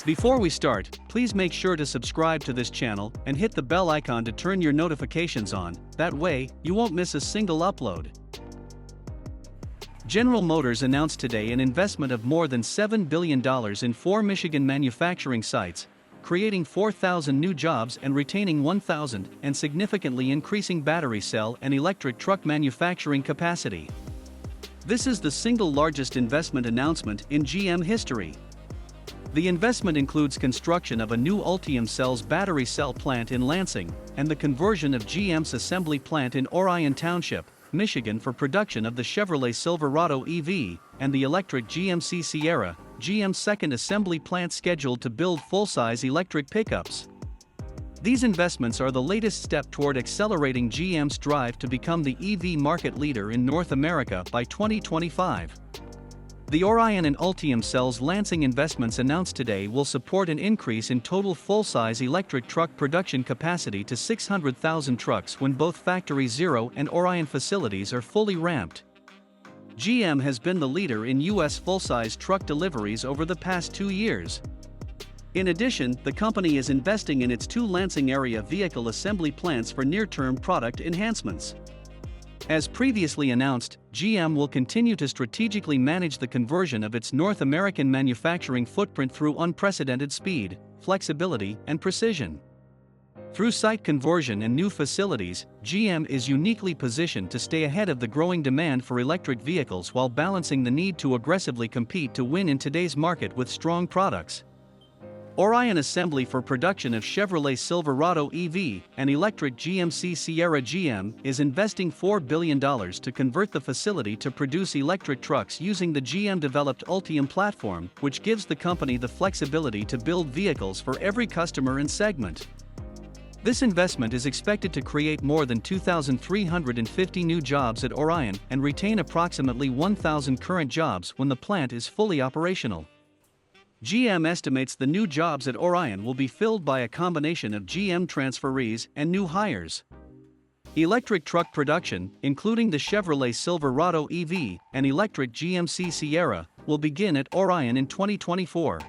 Before we start, please make sure to subscribe to this channel and hit the bell icon to turn your notifications on, that way, you won't miss a single upload. General Motors announced today an investment of more than $7 billion in 4 Michigan manufacturing sites, creating 4,000 new jobs and retaining 1,000, and significantly increasing battery cell and electric truck manufacturing capacity. This is the single largest investment announcement in GM history. The investment includes construction of a new Ultium Cells battery cell plant in Lansing, and the conversion of GM's assembly plant in Orion Township, Michigan for production of the Chevrolet Silverado EV, and the electric GMC Sierra, GM's second assembly plant scheduled to build full-size electric pickups. These investments are the latest step toward accelerating GM's drive to become the EV market leader in North America by 2025. The Orion and Ultium Cells Lansing investments announced today will support an increase in total full-size electric truck production capacity to 600,000 trucks when both Factory Zero and Orion facilities are fully ramped. GM has been the leader in U.S. full-size truck deliveries over the past 2 years. In addition, the company is investing in its 2 Lansing area vehicle assembly plants for near-term product enhancements. As previously announced, GM will continue to strategically manage the conversion of its North American manufacturing footprint through unprecedented speed, flexibility, and precision. Through site conversion and new facilities, GM is uniquely positioned to stay ahead of the growing demand for electric vehicles while balancing the need to aggressively compete to win in today's market with strong products. Orion Assembly for production of Chevrolet Silverado EV and electric GMC Sierra GM is investing $4 billion to convert the facility to produce electric trucks using the GM-developed Ultium platform, which gives the company the flexibility to build vehicles for every customer and segment. This investment is expected to create more than 2,350 new jobs at Orion and retain approximately 1,000 current jobs when the plant is fully operational. GM estimates the new jobs at Orion will be filled by a combination of GM transferees and new hires. Electric truck production, including the Chevrolet Silverado EV and electric GMC Sierra, will begin at Orion in 2024.